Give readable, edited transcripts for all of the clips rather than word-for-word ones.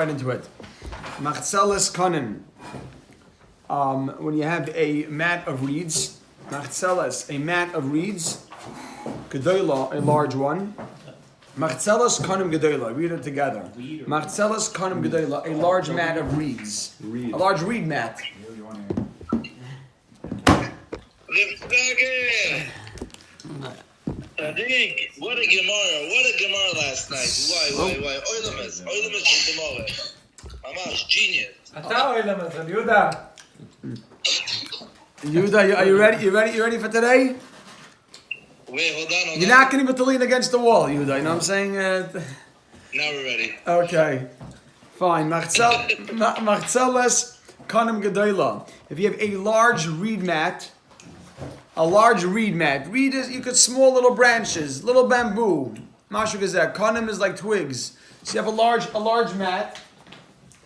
Right into it. Machzeles kanim. When you have a mat of reeds, machzeles, a mat of reeds, gedola, a large one. Machzeles kanim gedola. Read it together. Machzeles kanim gedola, a large mat of reeds. A large reed mat. What a Gemara last night. Why? Oylemes Gemara. Mamash, genius. Yehuda, are you ready? You ready for today? Wait, hold on. You're not going to lean against the wall, Yehuda. You know what I'm saying? Now we're ready. Okay. Fine. Machzeles kanim gedola. If you have a large reed mat, reed is, you could small little branches, little bamboo. Mashu gazek. Kanim is like twigs. So you have a large mat,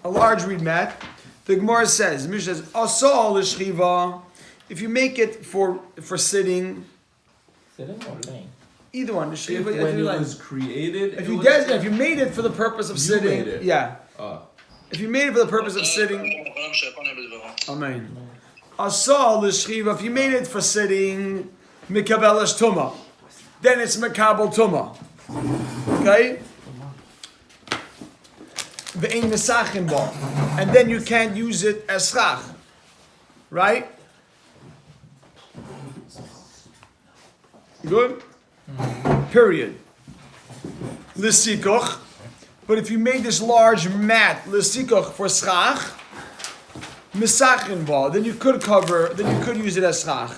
a large reed mat. The Gemara says, Mishnah says, asal l'shchiva. If you make it for sitting. Sitting or laying? Either one. When it was created, if you made it for the purpose of sitting, yeah. If you made it for the purpose of sitting, amen. Asal l'shchiva. If you made it for sitting, mikabelas tuma, then it's mikabel tuma. Okay. Ve'ein mesachim bo, and then you can't use it as schach, right? Good. Period. L'sikoch. But if you made this large mat l'sikoch for schach, misachin bo, then you could use it as schach.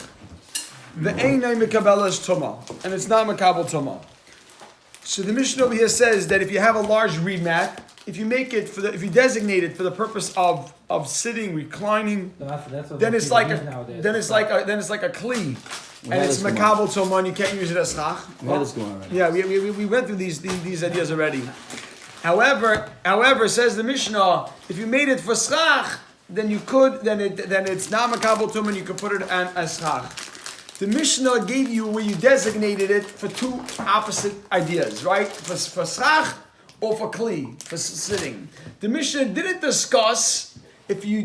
Ve'einay mekabelas tuma, and it's not makabel tuma. So the Mishnah over here says that if you have a large reed mat, if you make it if you designate it for the purpose of sitting, reclining, then it's like a kli. And it's makabel tuma, and you can't use it as schach. Yeah, we went through these ideas already. However, says the Mishnah, if you made it for schach, then it's not makabel tuma, and you can put it as schach. The Mishnah gave you where you designated it for two opposite ideas, right? For schach or for kli, for sitting. The Mishnah didn't discuss if you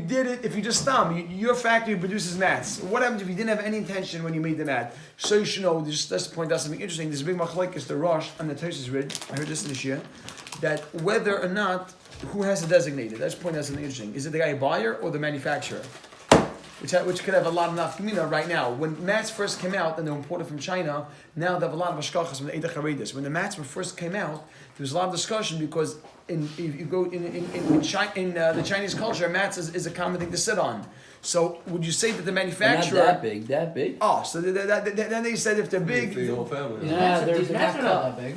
just your factory produces mats. What happens if you didn't have any intention when you made the mat? So you should know, let's point out something interesting. There's a big machlekes, the Rosh and the Tosfos read, I heard this in this year, that whether or not, who has to designate it. Let's point out something interesting. Is it the guy buyer or the manufacturer? Which could have a lot of nafkamina right now. When mats first came out and they were imported from China, now they have a lot of ashkachas from the Eidach Haredis. When the mats first came out, there was a lot of discussion because if you go in the Chinese culture, mats is a common thing to sit on. So would you say that the manufacturer? Not that big. Oh, so then they said if they're big, for your whole family. Yeah, these mats are not that big.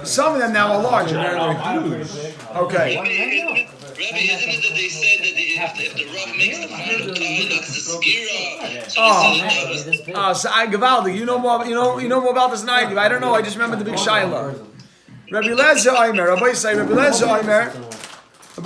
Some of them now are larger. Okay. Rabbi, isn't it that they said that if the Rav makes the final tie, that's the skira? So I Gavaldi, you know more about this than I do. I don't know. I just remember the big shaila. Rabbi Lezer Aimer, Rabbi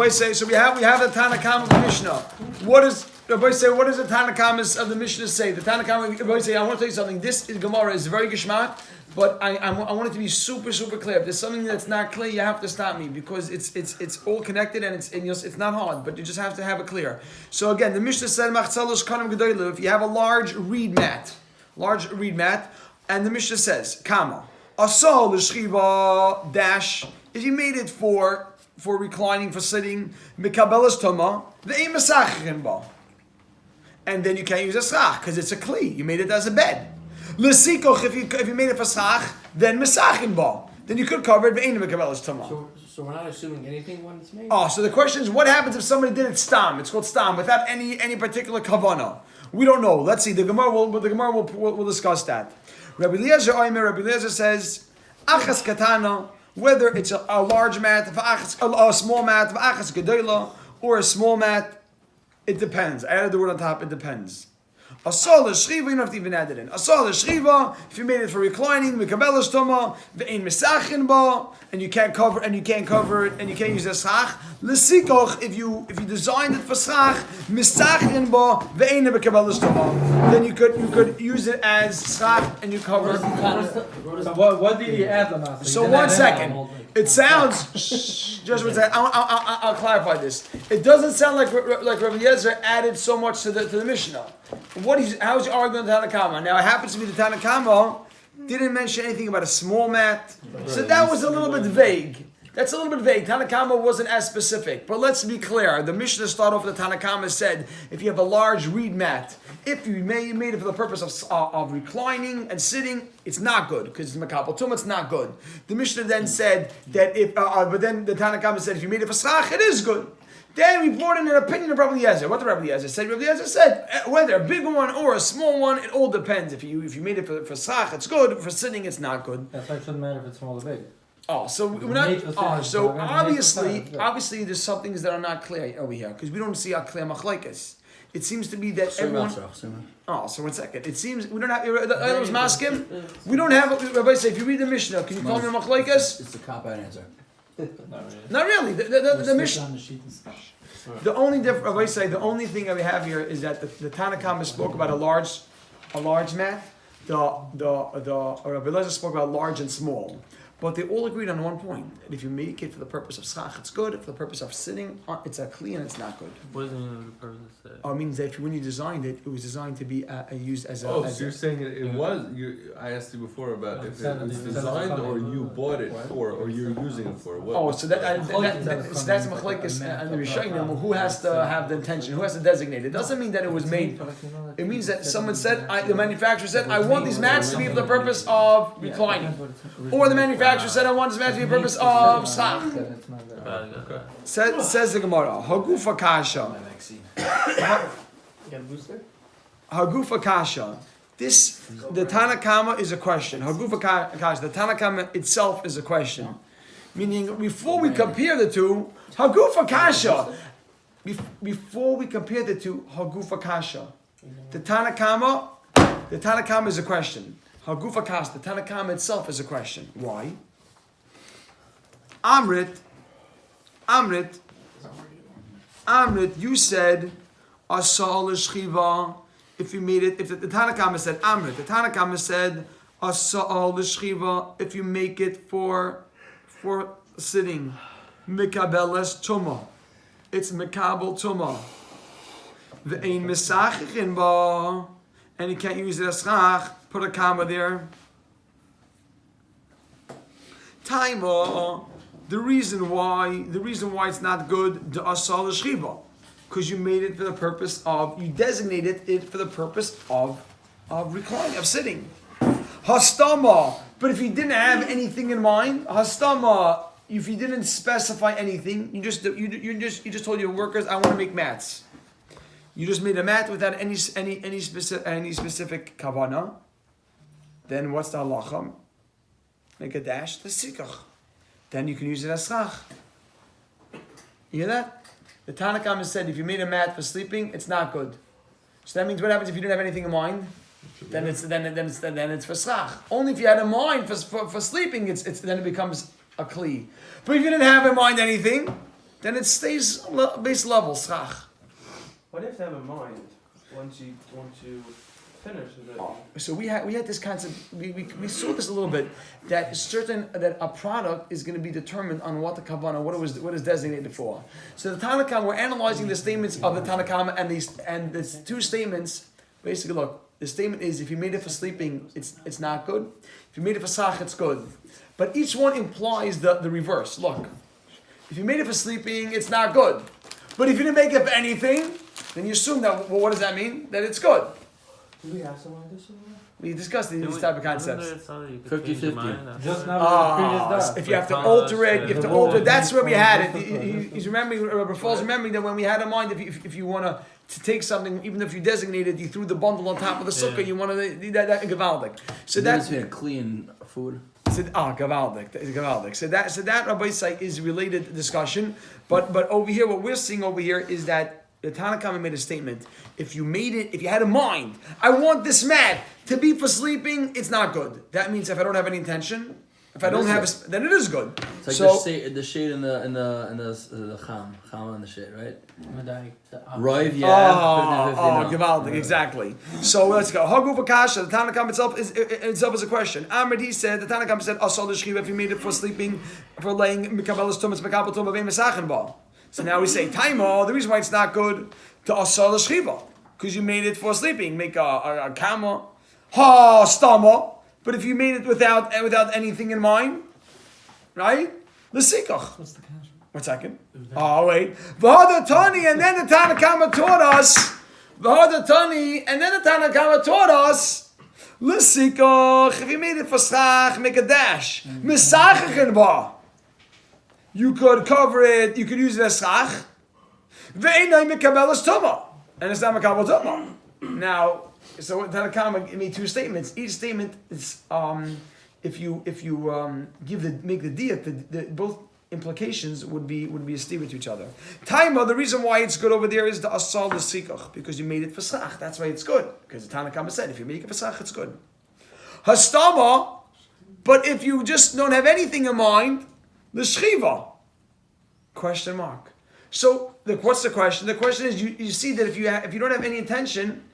say. So we have the Tanakam of the Mishnah. What does the Tanakam of the Mishnah say? The Tanakam, Rabbi say, I want to tell you something. This Gemara is very geshmak, but I want it to be super, super clear. If there's something that's not clear, you have to stop me because it's all connected and it's not hard, but you just have to have it clear. So again, the Mishnah said, Machzelos kanim gedola. If you have a large reed mat, and the Mishnah says, Kama asal l'shchiva dash. If you made it for reclining, for sitting, mikabelas toma, ve'ein mesachim ba, and then you can't use a schach because it's a kli. You made it as a bed. L'sikoch, if you made it for schach, then mesachim ba, then you could cover it ve'ein mikabelas toma. So we're not assuming anything when it's made. Oh, so the question is, what happens if somebody did it stam? It's called stam without any particular kavana. We don't know. Let's see. The Gemara will discuss that. Rabbi Eliezer says, achas katana, whether it's a large mat, a small mat, achas gedola, or a small mat, it depends. I added the word on top. It depends. Asal l'shchiva, you don't have to even add it in. Asal l'shchiva, if you made it for reclining, mikabelas toma, ve'ein mesachin ba, and you can't cover it, and you can't use a schach. L'sikoch, if you designed it for schach, mesachin ba, ve'ein mikabelas toma, then you could use it as schach, and you cover it. What did he add on us? So 1 second. It sounds. Just one second. I'll clarify this. It doesn't sound like Rabbi Eliezer added so much to the Mishnah. How's he arguing the Tanakama? Now it happens to be the Tanakama didn't mention anything about a small mat, so that was a little bit vague. That's a little bit vague. Tanakama wasn't as specific. But let's be clear. The Mishnah started off with the Tanakama said, if you have a large reed mat, if you made it for the purpose of reclining and sitting, it's not good because it's makabel tumah. It's not good. The Mishnah then said that but then the Tanakama said if you made it for schach, it is good. Then we brought in an opinion of Rabbi Eliezer. What did Rabbi Eliezer say? Rabbi Eliezer said whether a big one or a small one, it all depends. If you made it for schach, it's good. For sitting, it's not good. That's why it shouldn't matter if it's small or big. Oh, so we're not. So obviously, there's some things that are not clear over here because we don't see a clear machlekes. It seems to be that everyone. Oh, so 1 second. It seems we don't have. I was masking. We don't have. Rabbi say, if you read the Mishnah, can you call me a machlekes? It's the cop-out answer. Not really. The Mishnah. The only difference, Rabbi say, the only thing that we have here is that the Tanakhama spoke about a large mat. The Rabbi Eliezer spoke about large and small. But they all agreed on one point: that if you make it for the purpose of schach, it's good. For the purpose of sitting, it's a kli and it's not good. What does the purpose say? It means that when you designed it, it was designed to be used as a. Oh, so you're saying it was? I asked you before about if it was designed or you bought it for or you're using it for. What? Oh, so that's machlekes and the Rishonim. Who has to have the intention? Who has to designate it? It doesn't mean that it was made. It means that someone said, the manufacturer said, I want these mats to be for the purpose of reclining, or the manufacturer said, I want this mat to be for the purpose of schach. Says the Gemara, Hagufa Kasha. Hagufa Kasha. The Tanakama is a question. Hagufa Kasha. The Tanakama itself is a question. Meaning, before we compare the two, Hagufa Kasha. Before we compare the two, Hagufa Kasha. The Tanakama is a question. Hagufa Kasha. The Tanakama itself is a question. Why? Amrit, you said asal l'shchiva. If you made it, if the Tanakama said Amrit, the Tanakama said asal l'shchiva. If you make it for sitting, mikabeles tuma, it's mikabel tuma. The ein misachichin ba, and you can't use it as schach. Put a comma there. Taima. The reason why it's not good, the asal l'shchiva, because you made it for the purpose of, you designated it for the purpose of reclining, of sitting. Hastama, but if you didn't have anything in mind, hastama, if you didn't specify anything, you just told your workers, I want to make mats. You just made a mat without any specific kavana. Then what's the halacha? Make a dash, the sikach. Then you can use it as schach. You hear that? The Tanakhama said if you made a mat for sleeping, it's not good. So that means what happens if you didn't have anything in mind? Then it's for schach. Only if you had in mind for sleeping, then it becomes a kli. But if you didn't have in mind anything, then it stays base level schach. What if they have in mind once you finish with it? So we had this concept. We saw this a little bit that a product is going to be determined on what the kavanah, what is designated for. So the Tanakhama, we're analyzing the statements of the Tanakhama and these two statements. Basically, look, the statement is if you made it for sleeping, it's not good. If you made it for schach, it's good. But each one implies the reverse. Look, if you made it for sleeping, it's not good. But if you didn't make it for anything, then you assume that. Well, what does that mean? That it's good. Do we have someone like this somewhere? We discussed these type of concepts. 50-50. Just now If you have to alter it, you have to alter it. That's where we had it. He's remembering, Rabbi Falls remembering that when we had in mind, if you want to take something, even if you designated, you threw the bundle on top of the sukkah, you want to that gavaldik. So that's been a clean food. Gavaldik. So that Rabbi Say is related discussion. But over here, what we're seeing over here is that the Tanakhama made a statement. If you had in mind, I want this mat to be for sleeping, it's not good. That means if I don't have any intention, If I don't have, then it is good. It's like So the shade in the cham and the shade, right? Right. Rive, yeah. 50-50, Oh, no. gewaldig, exactly. So let's go. Haguf Akasha, the Tanakam itself is a question. Amr, he said, the Tanakam said, Asal Shchiva, if you made it for sleeping, for laying, Mikabelas Tumas, Mekabel Tumah, Vein Mesachin Ba. So now we say, Taima, the reason why it's not good to Asal Shchiva, because you made it for sleeping. Make a kama, stama. But if you made it without anything in mind, right? L'sikach. What's the cash? 1 second. Oh, wait. V'hadatani, and then the Tanakama taught us. V'hadatani, and then the Tanakama taught us. L'sikach. If you made it for schach, make a dash. Misachachin ba. You could cover it. You could use it as schach. Ve'enai mekabelas tuma, and it's not mekabel tuma. Now, so Tanakama made 2 statements. Each statement is if you make the diak, the both implications would be a stira to each other. Taima, the reason why it's good over there is the asal l'sikach, because you made it for schach. That's why it's good. Because the Tanakama said if you make it for schach, it's good. Hastama, but if you just don't have anything in mind, the shchiva. Question mark. So what's the question? The question is you see that if you don't have any intention,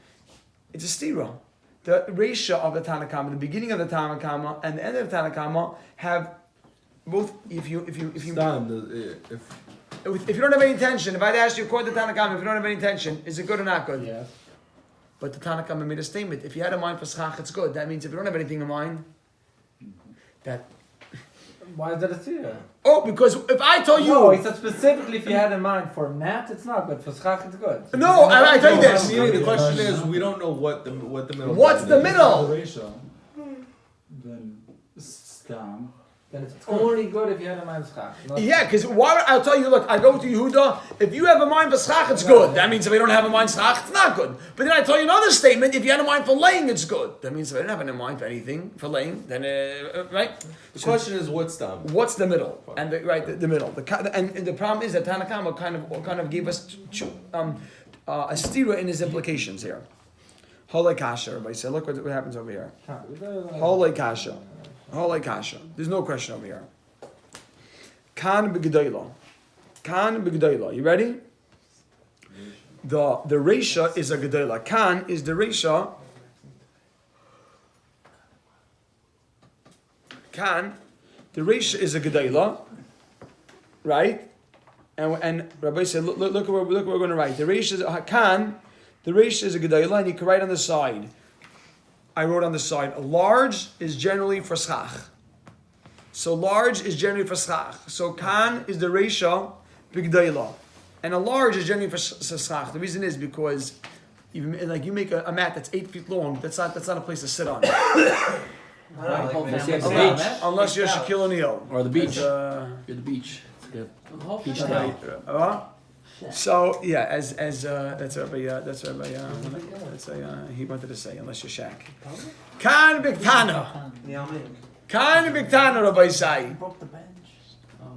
it's a stira. The Reisha of the Tanakama, the beginning of the Tanakama, and the end of the Tanakama have both. If you don't have any intention, if I'd asked you according to Tanakama, if you don't have any intention, is it good or not good? Yes. But the Tanakama made a statement. If you had a mind for schach, it's good. That means if you don't have anything in mind, that. Why is that a tzira? Oh, because if I told you. No, he said specifically if you had in mind for mat, it's not good. For schach, it's good. No, I tell you this. The question is, we don't know what the middle. What's the middle? Then stam. Then it's only good if you had in mind schach. Yeah, because I'll tell you, look, I go to Yehuda, if you have a mind for schach, it's good. That means if you don't have a mind for schach, it's not good. But then I tell you another statement, if you had a mind for laying, it's good. That means if I don't have a mind for anything, for laying, then, right? The question is, what's the What's the middle? And the middle. And the problem is that Tanakama kind of gave us a stira in his implications here. Holei kasha, everybody said, look what happens over here. Holei kasha. Holei kasha. There's no question over here. Kan b'gedayla. Kan b'gedayla. You ready? The Reisha is a gedayla. Kan is the Reisha. Kan, the Reisha is a gedayla, right? And Rabbi said, look what we're going to write. The Reisha is Kan. The Reisha is a gedayla, and you can write on the side. I wrote on the side, a large is generally for schach. So large is generally for schach. So Kan is the Reisha b'gedayla. And a large is generally for schach. The reason is because you make a mat that's 8 feet long, that's not a place to sit on. Unless you're Shaquille O'Neal. Or the beach. You're the beach. It's like a beach towel. So yeah, as that's what he wanted to say. Unless you're Shaq. Kan b'ktana. Kan b'ktana, Rabbi Sai.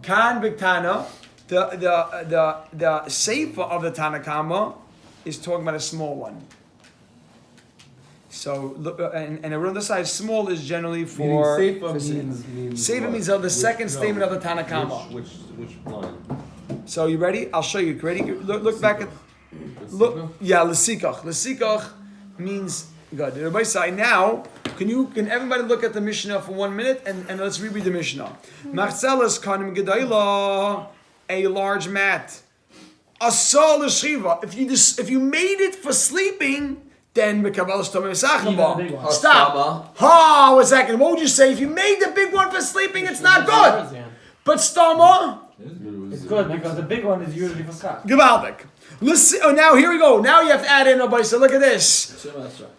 Kan b'ktana. The sefer of the Tanakama is talking about a small one. So look, and around the side, small is generally for. Sefer means the second statement of the Tanakama. Which line? So you ready? I'll show you. Ready? Look back at. Look. Yeah, l'sikach. L'sikach means good. Everybody say now. Can everybody look at the Mishnah for 1 minute and let's reread the Mishnah. Marcelas kanim gedayla, a large mat. Asal l'shiva. If you made it for sleeping, then mekabelas tomei mesachin ba. Stop. Ha! 1 second. What would you say? If you made the big one for sleeping, it's not good. But stama. It's good because the big one is usually for schach. Gewaldig. Oh, now here we go. Now you have to add in, everybody. So look at this.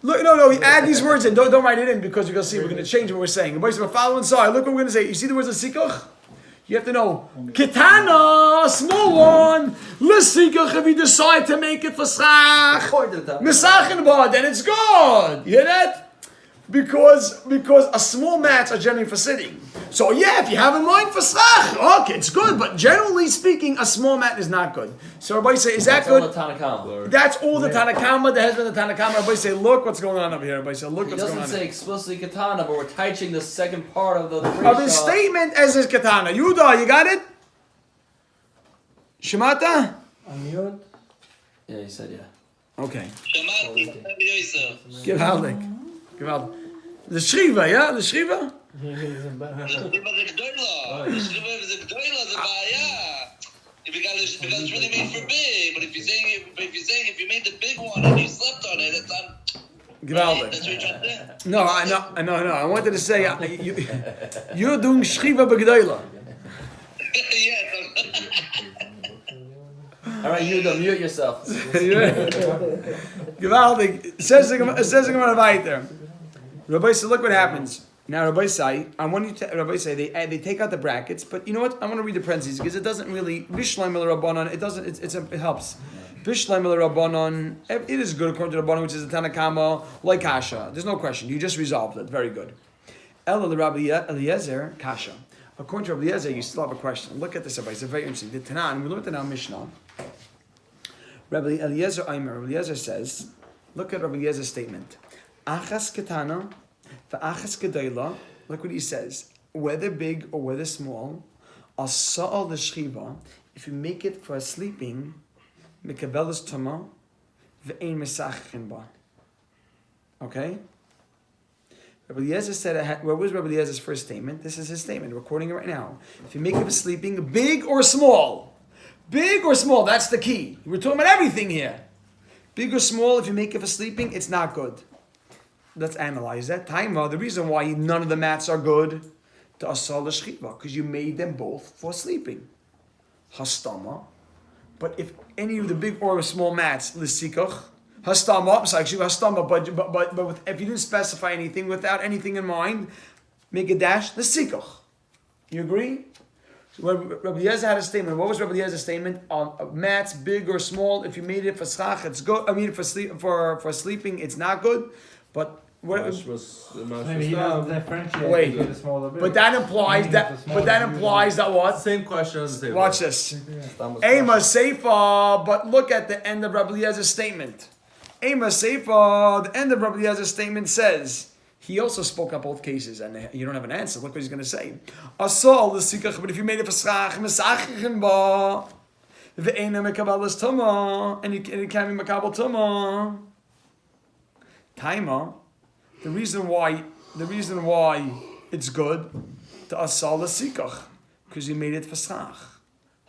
Look, no. Add these words in. Don't write it in because you're gonna see we're gonna change what we're saying. Everybody, so we're following side. Look what we're gonna say. You see the words of sikuch? You have to know. Kitana, small one. L'sikuch, if you decide to make it for schach. Mesachin ba, then it's good. You hear that? Because a small mats are generally for sitting. So yeah, if you have in mind for schach, okay, it's good. But generally speaking, a small mat is not good. So everybody say, is that good? All the Tanakama. That's all the Tanakama. The husband of the Tanakama. Everybody say, look what's going on over here. Everybody say, look He what's going doesn't on. say explicitly katana, but we're teaching the second part of the Of his statement as his katana. Yuda, you got it? Shemata? Amiyot. Yeah, he said yeah. Okay. Shamati, Rabbi Yosef. Geweldig. The Shriva, yeah? The Shriva? The Shriva is Gdoila. The Shriva is Gdoila, the Baya. Because it's really made for big. But if you're saying if you made the big one and you slept on it, that's not. Geweldig. That's what you're trying to say? No, I know. I wanted to say, you're doing Shriva Begdoila. Yes. All right, you mute yourself. Geweldig. Says the Gemara weiter. Rabbi said, look what happens. Now Rabbi say, I want you to, Rabbi say, they take out the brackets, but you know what? I want to read the parentheses because it doesn't really, Bishleim el Rabbanon, it doesn't, it helps. Bishleim el Rabbanon, it is good according to the Rabbanon, which is the Tanakama, like Kasha. There's no question. You just resolved it. Very good. El Rabbi Eliezer, Kasha. According to Rabbi Eliezer, you still have a question. Look at this, Rabbi. It's very interesting. The Tanan, we looked at our Mishnah. Rabbi Eliezer Aimer, Rabbi Eliezer says, look at Rabbi Eliezer's statement. Achas ketana, v'achas gedayla. Look what he says. Whether big or whether small, asa'al l'shchiva. If you make it for sleeping, mekabelas tama, v'ein mesachin ba. Okay. Rabbi Eliezer said. What was Rabbi Eliezer's first statement? This is his statement. We're quoting it right now. If you make it for sleeping, big or small, that's the key. We're talking about everything here. Big or small, if you make it for sleeping, it's not good. Let's analyze that. Taima, the reason why none of the mats are good, to asal l'shchiva, because you made them both for sleeping. Hastama. But if any of the big or small mats, l'sikach, hastama, but if you didn't specify anything, without anything in mind, make a dash, l'sikach. You agree? So Rabbi Eliezer had a statement. What was Rabbi Eliezer's statement? Mats, big or small, if you made it for schach, it's good. I mean, for sleeping, it's not good. But what? Maybe he doesn't differentiate Wait, between the smaller bit. but that implies that what? Same question as the Watch this. Ema Seifa, but look at the end of Rabbi Eliezer's statement. Ema Seifa, the end of Rabbi Eliezer's statement says, he also spoke up both cases, and you don't have an answer. Look what he's going to say. Asal l'sikach, but if you made it for schach, mesachichin ba, ve'ena mekabalas tuma, and it can't be mekabel tuma. Taima, the reason why it's good to asal l'sikach, because you made it for schach.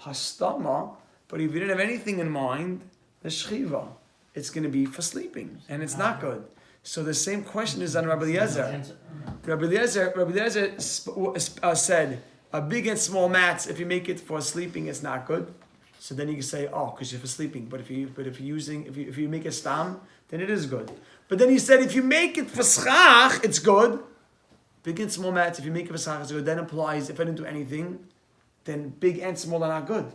Hastama, but if you didn't have anything in mind, the shchiva, it's going to be for sleeping, and it's not good. So the same question is on Rabbi Eliezer. Rabbi Eliezer said, big and small mats, if you make it for sleeping, it's not good. So then you can say, because you're for sleeping. But if you make a stam, then it is good. But then he said, if you make it for schach, it's good. Big and small mats, if you make it for schach, it's good. That implies if I didn't do anything, then big and small are not good.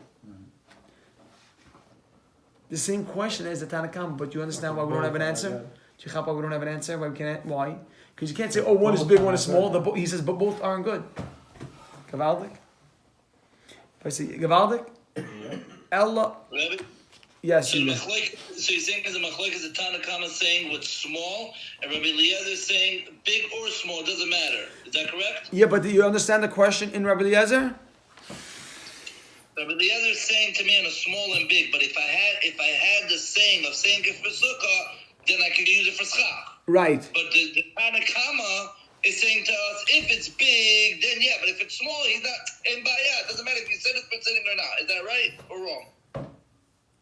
The same question as the Tanakam, but you understand why we don't have an answer? Do you why we don't have an answer? Why? Because you can't say, one is big, one is small. He says, but both aren't good. Gewaldig? If I say Gewaldig? Ella. Yes. So you're saying as a machlek is a Tanakama saying what's small, and Rabbi Eliezer is saying big or small, it doesn't matter. Is that correct? Yeah, but do you understand the question in Rabbi Eliezer? Rabbi Eliezer is saying to me on a small and big, but if I had the saying of saying it for sukkah, then I could use it for schach. Right. But the Tanakama is saying to us, if it's big, then yeah, but if it's small, he's not in baya. It doesn't matter if you said it's for sitting or not. Is that right or wrong?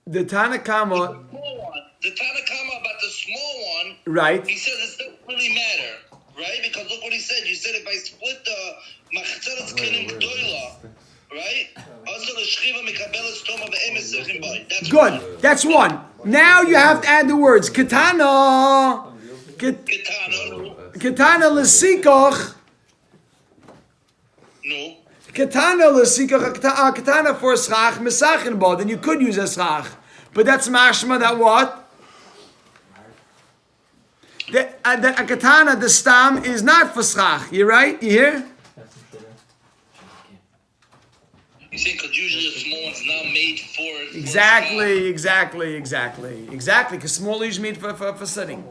The Tanakama. The Tanakama about the small one. Right. He says it doesn't really matter, right? Because look what he said. You said if I split the machzeres kelim gdoila, right? That's good. One. That's one. Now you have to add the words katana. Katana l'sikoch. No. Katana l'sikoch. Katana for schach mesachin ba. Then you could use a schach, but that's mashma that what? a katana, the stam, is not for schach. You right? You hear? You say because usually a small one's not made for Exactly. Because small is made for sitting.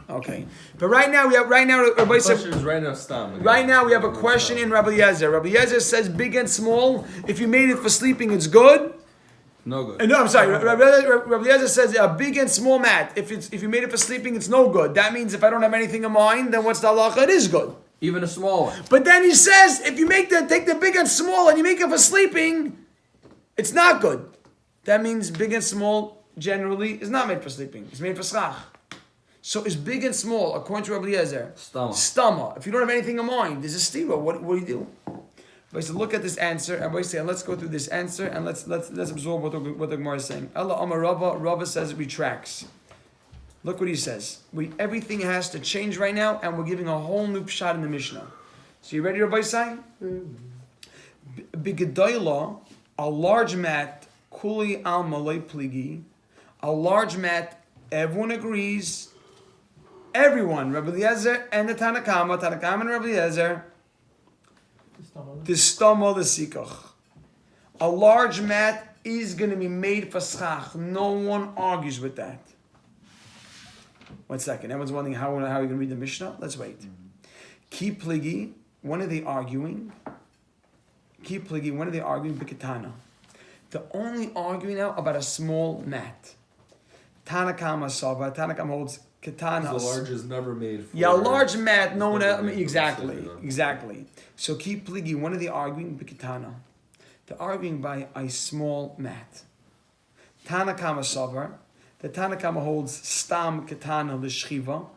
Okay, but right now Rabbi said. Question is right now stam. again. Right now we have a question in Rabbi Yezer. Rabbi Yezer says big and small. If you made it for sleeping, it's good. No good. No, I'm sorry. Rabbi Yezer says a big and small mat. If you made it for sleeping, it's no good. That means if I don't have anything in mind, then what's the halacha? It is good. Even a small one. But then he says if you take the big and small and you make it for sleeping, it's not good. That means big and small generally is not made for sleeping. It's made for schach. So is big and small, according to Rabbi Eliezer, stama. If you don't have anything in mind, there's a stira. What do you do? Everybody said, look at this answer. Everybody say, let's go through this answer and let's absorb what the Gemara is saying. Allah Amar Rava says it retracts. Look what he says. Everything has to change right now, and we're giving a whole new pshat in the Mishnah. So you ready, Rabbi Say? Bigedoyla, a large mat, kuli al malay pligi, a large mat. Everyone agrees. Everyone, Rabbi Eliezer and the Tanakama and Rabbi Eliezer, the stama the sikach. A large mat is going to be made for schach. No one argues with that. 1 second. Everyone's wondering how are you going to read the Mishnah? Let's wait. Ki pligi, when are they arguing? Ki pligi, when are they arguing? Bikatana. They're only arguing now about a small mat. Tanakama Sava. Tanakama holds katanas. The large is never made for. Yeah, a large mat, no one else. Exactly. So keep pligi. When are they arguing? Bikatana. They're arguing by a small mat. Tanakama Sava. The Tanakama holds stam katana l'shchiva.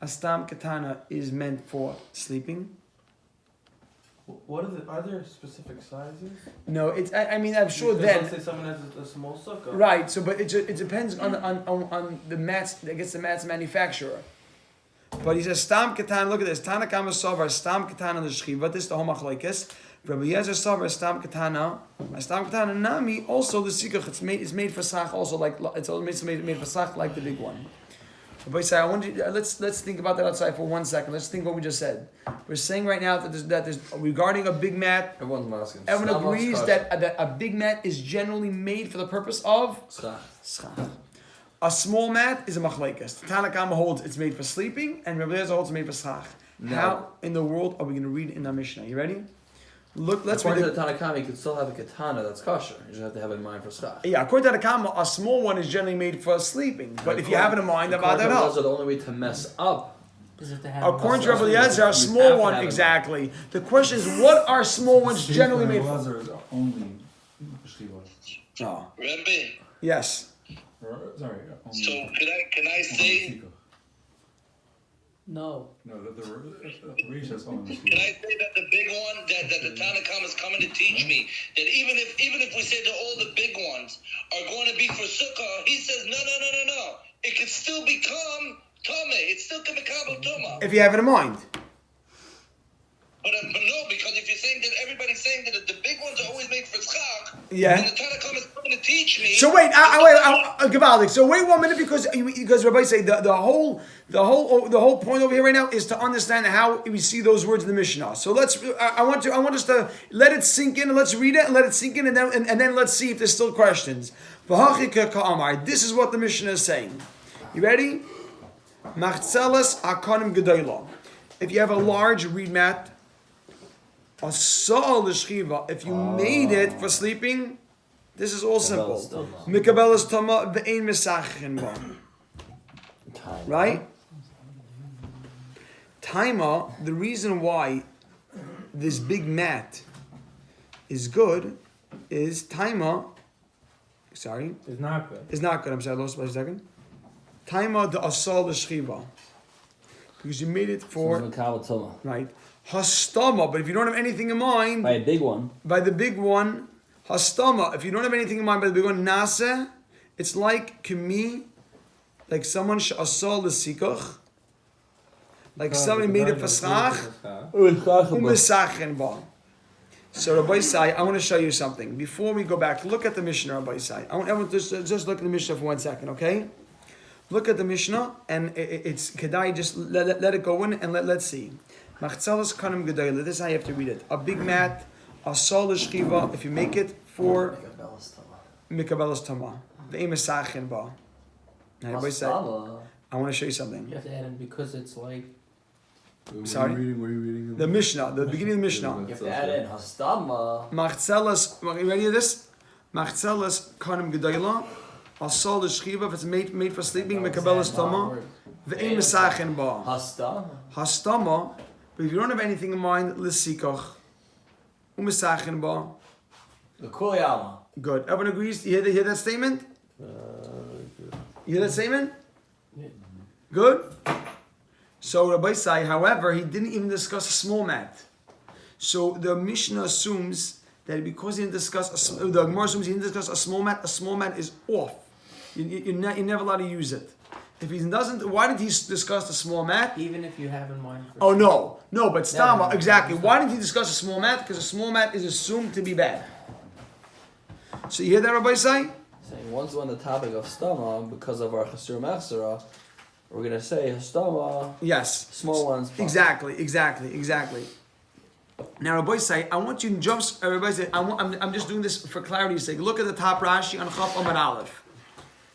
A stam katana is meant for sleeping. Are there specific sizes? No, it's. I'm sure Because then. let's say someone has a small sukkah. Right. So, but it depends on the mats. I guess the mats manufacturer. But he says stam katana. Look at this. Tanakama sover stam katana l'shchiva. This is the homachlekes. Rabbi Yezer sover stam katana. Stam katana nami also the sikach. It's made for sach. Also like it's made for sach like the big one. But I want you. Let's think about that outside for 1 second. Let's think what we just said. We're saying right now that there's regarding a big mat. Everyone's asking. Everyone agrees that a big mat is generally made for the purpose of schach. A small mat is a machlekes. Tanakama holds it's made for sleeping, and Rabbi Eliezer holds it's made for schach. How in the world are we going to read it in our Mishnah? You ready? Look, let's read according to the Tanakama, you could still have a katana that's kosher. You just have to have it in mind for schach. Yeah, according to the Tanakama, a small one is generally made for sleeping. But if you have it in mind, about that helps. Those are the only way to mess up. According to Rabbi Eliezer, a small one, exactly. The question is, what are small ones generally made for? Oh. Rebbe. Yes. Sorry. So can I say? No, the Rish has only. Can I say that the big one that the Tanakam is coming to teach me that even if we say that all the big ones are going to be for sukkah, he says no. It could still become tameh. It still can become tuma. If you have it in mind. But no, because if you're saying that everybody's saying that the big ones are always made for schach, yeah. and the Tanakam is coming to teach me. So wait, Gavaldik. So wait 1 minute because Rabbi say the whole point over here right now is to understand how we see those words in the Mishnah. So I want us to let it sink in and let's read it and let it sink in and then let's see if there's still questions. This is what the Mishnah is saying. You ready? Machzelas akanim gedoyla. If you have a large reed mat. If you made it for sleeping, this is all simple. Mikabelas tama ve'ein misachin ba. Right? Taima, the reason why this big mat is good is taima. Sorry, It's not good. it's not good. I'm sorry, I lost by a second. Taima the asal l'shchiva, because you made it for right. Hastama, but if you don't have anything in mind, by a big one, by the big one, hastama. If you don't have anything in mind by the big one, nase, it's like kemi, like someone asal l'sikach, like somebody made it for schach, u'mesachen ba. So Rabbi Sai, I want to show you something before we go back. Look at the Mishnah, Rabbi Sai. I want everyone just look at the Mishnah for 1 second, okay? Look at the Mishnah, and it's Kedai, just let it go in, and let's see. Machzelas kanim gedayla. This is how you have to read it. A big mat, a sol shchiva. If you make it for mikabelas tama, the aim is sachin ba. Now everybody say, I want to show you something. You have to add in because it's like. Sorry? What are you reading? The Mishnah, the beginning of the Mishnah. You have to add in hastama. Machzelas, are you ready to this? Machzelas kanim gedayla. A sol shchiva. If it's made for sleeping, mikabelas tama, the aim is sachin ba. Hastama. But if you don't have anything in mind, l'sikach, u'misachin ba. The kuliyama. Good. Everyone agrees? You hear that statement? You hear that statement? Good. So Rabbi Sai, however, he didn't even discuss a small mat. So the Mishnah assumes that because he didn't discuss, the Gemara assumes he didn't discuss a small mat is off. You're never allowed to use it. If he doesn't, why did he discuss the small mat? Even if you have in mind. Oh no, but Stama, exactly. Why didn't he discuss a small mat? Because a small mat is assumed to be bad. So you hear that, Rabbi Sai? Saying once we're on the topic of stama, because of our chasur machzera, we're gonna say hastama. Yes. Small ones. Exactly. Now, Rabbi Sai, I want you to jump. Rabbi Sai, I'm just doing this for clarity's sake. Look at the top Rashi on Chaf Amar Aleph.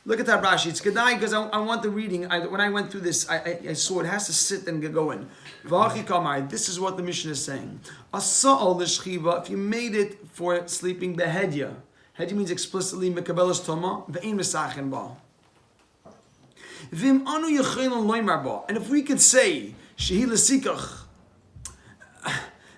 Look at that Rashi. It's Kedai because I want the reading. When I went through this, I saw it has to sit and go in. This is what the Mishnah is saying. If you made it for sleeping behedya. Hedya means explicitly mekabelas toma. Ve'ein mesachin ba. Vim anu yechelon loymar ba. And if we could say shehi lesikach,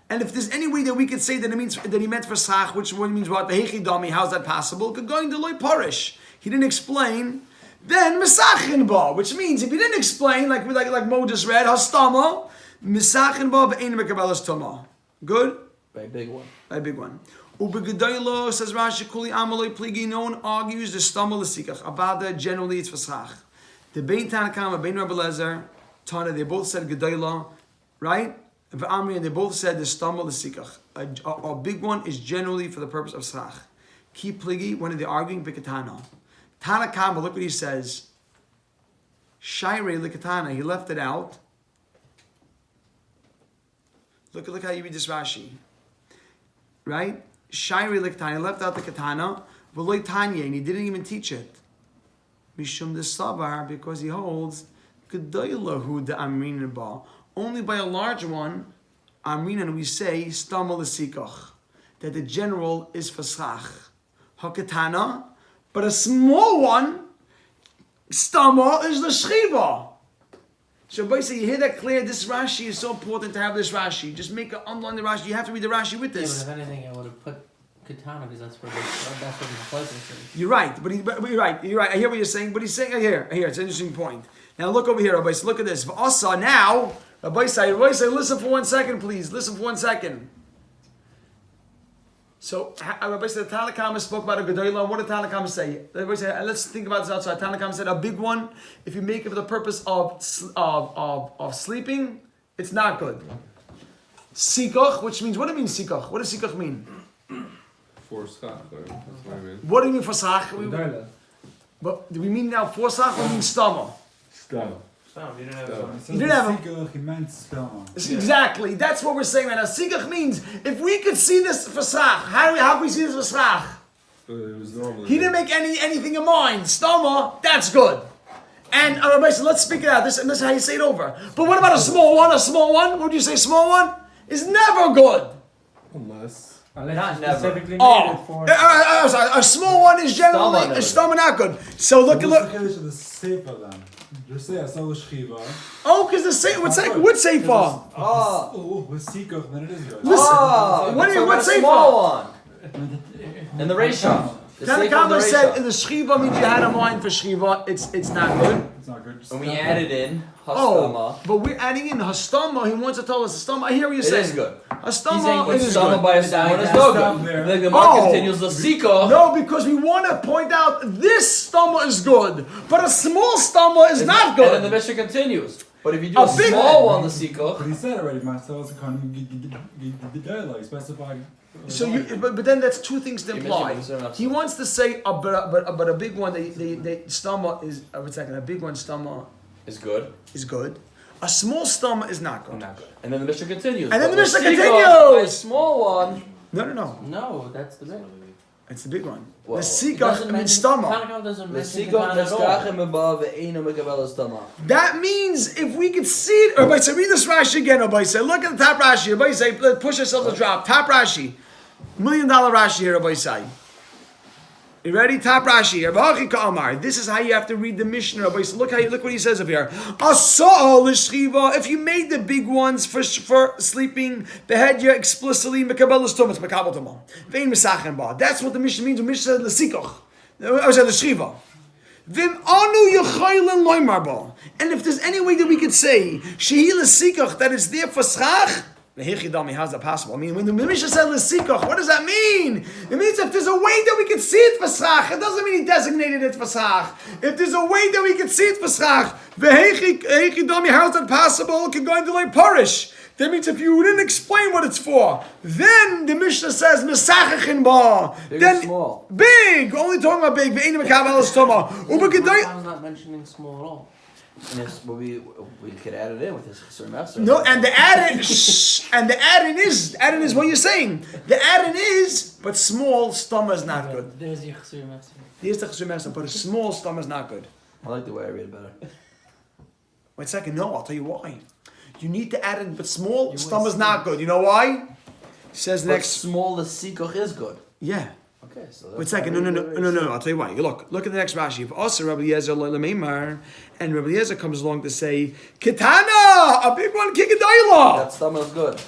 and if there's any way that we could say that it means that he meant for sach, which means what? Vehechi dami. How's that possible? Going to loy parish. He didn't explain. Then misachin ba, which means if he didn't explain, like Mo just read, hastama misachin ba ve'ein mekabelas toma. Good. By a big one. Ubegedaylo says Rashi Kuli Amaloi Pligi. No one argues the stama l'sikach. Abada generally it's fasach. The Bein Tanakama, Bein Rabbi Lezer, Tana, they both said Gedayla, right? And they both said the stama l'sikach. A big one is generally for the purpose of sach. Ki Pligi, when they're arguing Bikatana. Tanakama, look what he says. Shaire Likatana, he left it out. Look how you read this Rashi. Right? Shairi Liktani left out the katana, V'loi Tanya, and he didn't even teach it. Mishum de Sabar, because he holds Gedoylahu de Amrin ba. Only by a large one, Amrinan, we say Stama l'sikach, that the general is fasach. Hakatana, but a small one, Stama is the shchiva. So basically, you hear that clear. This Rashi is so important to have this Rashi. Just make an underline the Rashi. You have to read the Rashi with this. Yeah, but if anything, I would have put katana because that's what the pleasant is. You're right, but you're right. I hear what you're saying, but he's saying here. It's an interesting point. Now look over here, Rabbi. Look at this. V'asa now, Rabbi say, listen for 1 second, please. Listen for 1 second. So Rabbi said the Tanakama spoke about a Gedoyla. What did Tanakama say? Rabbi said, let's think about this outside. Tanakama said a big one. If you make it for the purpose of sleeping, it's not good. Sikach, which means, what do you mean sikach? What does sikach mean? For schach, that's what I mean. What do you mean for sach? But do we mean now for sach or mean stama? Stel. You didn't have You didn't have Sikach, he meant stel. Exactly. That's what we're saying right now. Sikach means if we could see this for sach, how can we see this for sach? It was normal. He didn't make anything in mind. Stama, that's good. And Rabbi said, let's speak it out. This is how you say it over. But what about a small one? A small one? Would you say small one? Is never good. Unless. Unless you Never. specifically made Oh, it for... sorry. A small one is generally Stama never stama not good. So look. What's the Kiddush of the Sefer then? Just say Asal Shchiva. Oh, because the say would say for. Oh, with Sikach, then it is good. Listen, what do you what say small for? one. In the ratio. Tanakama said in the shchiva means you had a mind for shchiva. It's not good. It's not good. And we added in hastama. Oh, but we're adding in hastama. He wants to tell us hastama. I hear what you're saying. It is good. Hastama But it is hastama good. by a small one is no good. there. The Gemara continues the sikach. No, because we want to point out this stama is good, but a small stama is not good. And then the Mishnah continues. But if you do A a big small one. one, the sikach. But he said already, Marcel is a kind of Gedayla. He specified So but then that's two things to You're imply. missing the He wants to say, but a big one, they stama is. I would say a big one stama Is good. is good. A small stama is not good. Not good. And then the Mishnah continues. And then the But Mishnah Lasika, continues. A small one. No. No, that's the big. It's the big one. Well, the It sikach doesn't means mention- stama. Tanakh doesn't mention Lasika katana at all. neskachem above ve'eino mekabel stama. That means if we could see it, or by say, read this Rashi again, or by say, look at the top Rashi, or by say, push yourself to drop. Top Rashi. $1 million Rashi here, or by say. You ready? Top Rashi here. This is how you have to read the Mishnah. Look what he says up here. If you made the big ones for sleeping, the head you explicitly mekabel tumah, mekabel tumah. That's what the Mishnah means. The Mishnah said l'sikoch. I said l'shchiva. And if there's any way that we could say shehi l'sikoch, that it's there for schach. How's that possible? I mean, when the Mishnah said l'sikoch, what does that mean? It means if there's a way that we could see it for schach, it doesn't mean he designated it for schach. If there's a way that we could see it for schach, how's that possible? Can go into like parish. That means if you didn't explain what it's for, then the Mishnah says misachachin ba. Then small. Big. Only talking about big. Ve'einu mekabel stoma. I was not mentioning small at all. And this, we could add it in with this Chasur Mechzer. No, and the add-in, and the add-in is what you're saying. The add-in is, but small stoma is not good. There's your Chasur Mechzer. Here's the Chasur Mechzer, but a small stoma is not good. I like the way I read it better. Wait a second, no, I'll tell you why. You need to add in, but small stoma is not good. You know why? He says But next. small the sikoch is good. Yeah. Okay, so Wait a second, no. I'll tell you why. Look at the next Rashi. If also Rabbi Yezer le'meimar, and Rabbi Yezer comes along to say, Kitana, a big one, kikadayla. that stomach is good.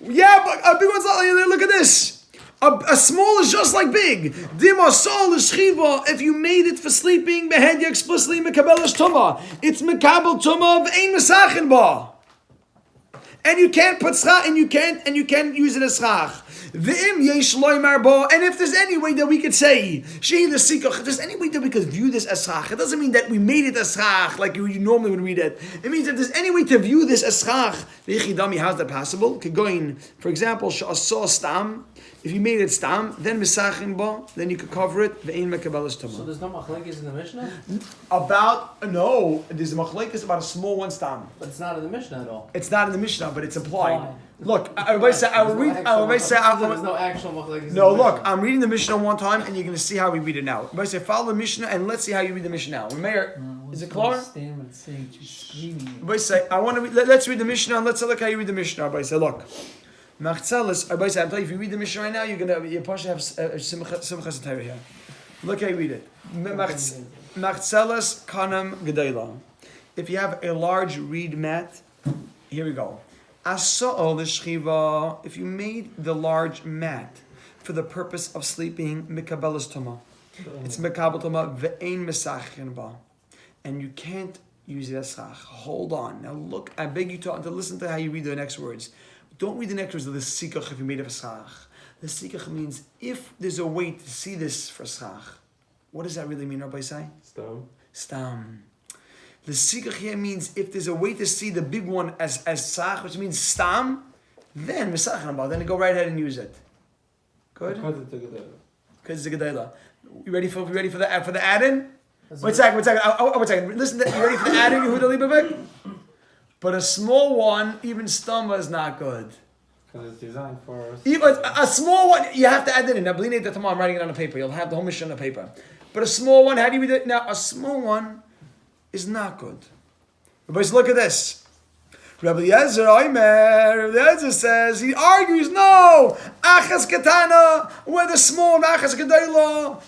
Yeah, but a big one's not. Look at this. A small is just like big. Dimasol is chiva. If you made it for sleeping, behead you explicitly mekabelish tuma. It's mekabel tuma of ein mesachin ba. And you can't put schach, and you can't use it as schach. V'im yesh loymar bo. And if there's any way that we could say shehi l'sikoch, if there's any way that we could view this as schach, it doesn't mean that we made it as schach like you normally would read it. It means if there's any way to view this as schach, v'yichidami, how's that possible? Could go in, for example, she'asah stam. If you made it stam, then misachin ba, then you could cover it. Ve'ein mekabelish tuma. So there's no machlekes in the Mishnah? There's a machlekes about a small one stam. But it's not in the Mishnah at all. It's not in the Mishnah, but it's implied. Fine. Look, I will read. There's no actual machlekes in No, the look, Mishnah. I'm reading the Mishnah one time, and you're going to see how we read it now. I say, follow the Mishnah, and let's see how you read the Mishnah now. Mayor, is it clear? I say, I want to. Let's read the Mishnah, and let's look how you read the Mishnah. I say, look, Machzelis. I say, I'm telling you, if you read the Mishnah right now, you're probably have Simchas Torah here. Look how you read it. Machzelis kanam gedayla. If you have a large reed mat, here we go. Asa'ol l'shchiva, if you made the large mat for the purpose of sleeping, mikabelas tuma. It's mikabel tuma ve'ein mesachin ba. And you can't use it as schach. Hold on. Now look, I beg you to listen to how you read the next words. Don't read the next words of the sikach if you made it for schach. The sikach means if there's a way to see this for schach. What does that really mean, Rabbi Sai? Stam. The sikach here means if there's a way to see the big one as sach, which means stam, then then you go right ahead and use it. Good? Because it's a gedayla. You ready for the add-in? Wait a second. Listen, you ready for the add-in, Yehuda Leibovik? But a small one, even stama is not good. Because it's designed for... Even a small one, you have to add it in. Now, believe me, I'm writing it on a paper. You'll have the whole mission on a paper. But a small one, how do you read it? Now, a small one is not good. But look at this. Rabbi Yezer says, he argues, no! Achas katana, where the small, achas gedayla.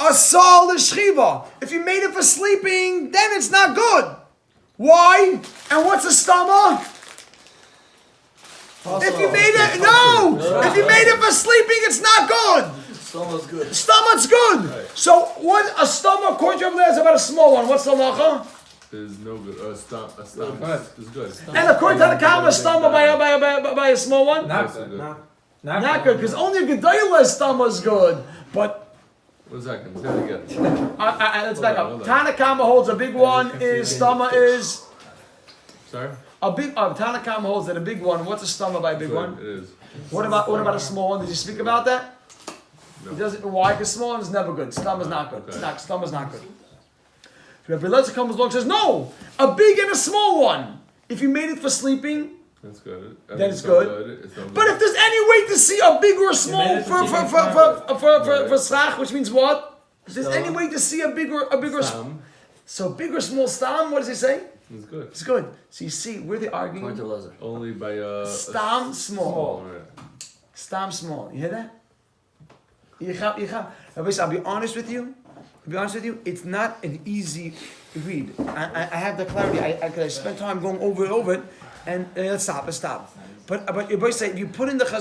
Asal l'shchiva. If you made it for sleeping, then it's not good. Why? And what's a stomach? If you made it, no! If you made it for sleeping, it's not good. Stomach's good. Stomach's good. Right. So what a stomach, according to Rabbi Yezer, is about a small one. What's the halacha? Is no good. Is good. And according to the Kama, a stomach by a small one? Not good. Not good, because only a gedayla stomach is good. But 1 second. Say it again. let's back Hold up. on. Tanakama holds a big one. Is stama is Sorry. A big Tanakam holds that a big one. What's a stomach by a big one? It is. What about a small one? Did you speak about that? No. He doesn't. Why? Because small one is never good. Stomach is not good. Okay. Stomach is not good. Rabbi Eliezer comes along and says, no, a big and a small one. If you made it for sleeping, That's good. then it's good. It's not but if there's any way to see a big or a small for schach, which means what? If there's any way to see a bigger Stam, so big or small stam, what does he say? it's good. It's good. So you see, where they arguing? According to Lezer. Only by Stam small. Right. Stam small. You hear that? I'll be honest with you. It's not an easy read. I have the clarity. I spent time going over it, and let's stop. But your boy say if you put in the chazal.